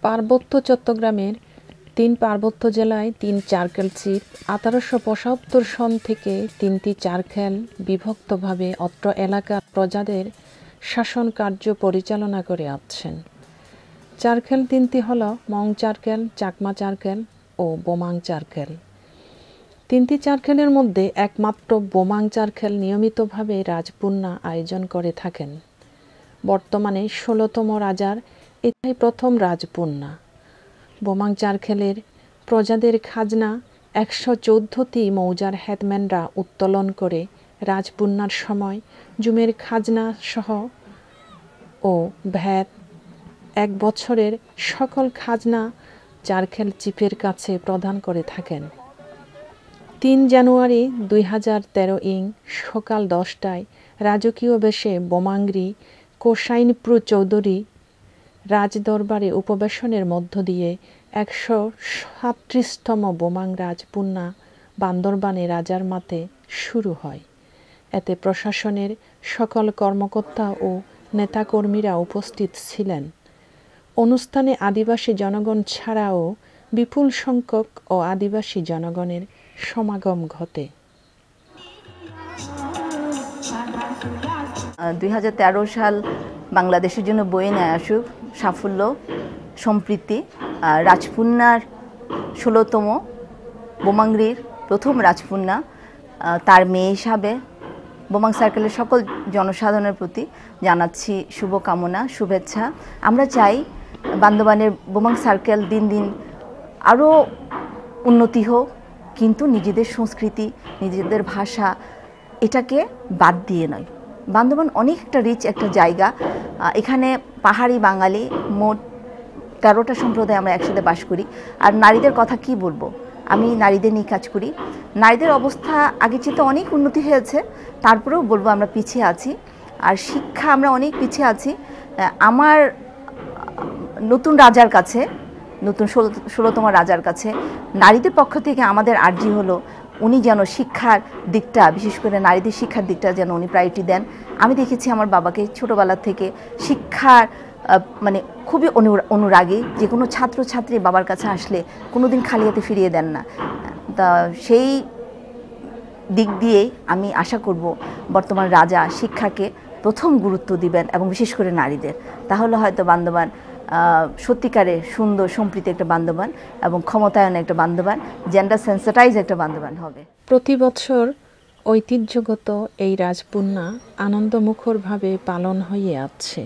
পার্বত্য চট্টগ্রামের ৩ পার্বত্য জেলায় ৩ চারকেল চিফ ১৮৭৫ সন থেকে ৩টি চারকেল বিভক্তভাবে অত্র এলাকার প্রজাদের শাসন কার্য পরিচালনা করে আসছেন। চারকেল ৩টি হল মং চারকেল, চাকমা চারকেল ও বোমাং চারকেল। ৩টি চারকেলের মধ্যে একমাত্র বোমাং চারকেল নিয়মিতভাবে রাজপুণ্য আয়োজন করে থাকেন। বর্তমানে ১৬তম রাজার এটাই প্রথম রাজপুণ্য। বোমাং চারকেলের প্রজাদের খাজনা ১১৪টি মৌজার হেডম্যানরা উত্তোলন করে রাজপুণ্যার সময় জুমের খাজনা সহ ও ভ্যাট ১ বছরের সকল খাজনা চারকেল চিফের কাছে প্রদান করে থাকেন। ৩ জানুয়ারি ২০১৩ সকাল ১০টায় রাজকীয় বেশে বোমাংরি কোসাইনপ্রু চৌধুরী রাজদরবারে উপবেশনের মধ্য দিয়ে ১৩৭তম বোমাং রাজপুণ্য বান্দরবানে রাজার মাতে শুরু হয়। এতে প্রশাসনের সকল কর্মকর্তা ও নেতাকর্মীরা উপস্থিত ছিলেন। অনুষ্ঠানে আদিবাসী জনগণ ছাড়াও বিপুল সংখ্যক ও আদিবাসী জনগণের সমাগম ঘটে। ২০১৩ সাল বাংলাদেশের জন্য বয়ে নিয়ে আসুক সাফল্য, সম্প্রীতি। রাজপুণ্যার ১৬তম বোমাংরির প্রথম রাজপুণ্য, তার মেয়ে হিসাবে বোমাং সার্কেলের সকল জনসাধারণের প্রতি জানাচ্ছি শুভকামনা, শুভেচ্ছা। আমরা চাই বান্দরবানের বোমাং সার্কেল দিন দিন আরও উন্নতি হোক, কিন্তু নিজেদের সংস্কৃতি, নিজেদের ভাষা এটাকে বাদ দিয়ে নয়। বান্দরবান অনেক একটা রিচ একটা জায়গা। এখানে পাহাড়ি বাঙালি মোট ১৩টা সম্প্রদায় আমরা একসাথে বাস করি। আর নারীদের কথা কি বলবো, আমি নারীদের নিয়ে কাজ করি। নারীদের অবস্থা আগের চেয়ে অনেক উন্নতি হয়েছে, তারপরেও বলবো আমরা পিছিয়ে আছি। আর শিক্ষা আমরা অনেক পিছিয়ে আছি। আমার নতুন রাজার কাছে, নতুন ১৬তম রাজার কাছে নারীদের পক্ষ থেকে আমাদের আর্জি হলো উনি যেন শিক্ষার দিকটা, বিশেষ করে নারীদের শিক্ষার দিকটা যেন উনি প্রায়োরিটি দেন। আমি দেখেছি আমার বাবাকে ছোটোবেলা থেকে শিক্ষার মানে খুবই অনুরাগী। যে কোনো ছাত্রছাত্রী বাবার কাছে আসলে কোনো দিন খালি হাতে ফিরিয়ে দেন না। তা সেই দিক দিয়েই আমি আশা করব বর্তমান রাজা শিক্ষাকে প্রথম গুরুত্ব দিবেন, এবং বিশেষ করে নারীদের। তাহলে হয়তো বান্দরবান সত্যিকারে সুন্দর সম্প্রীতি একটা বান্দরবান এবং ক্ষমতায়ন একটা বান্দরবান, জেন্ডার সেন্সিটাইজ একটা বান্দরবান হবে। প্রতি বছর ঐতিহ্যগত এই রাজপুণ্য আনন্দমুখরভাবে পালন হয়ে আসছে।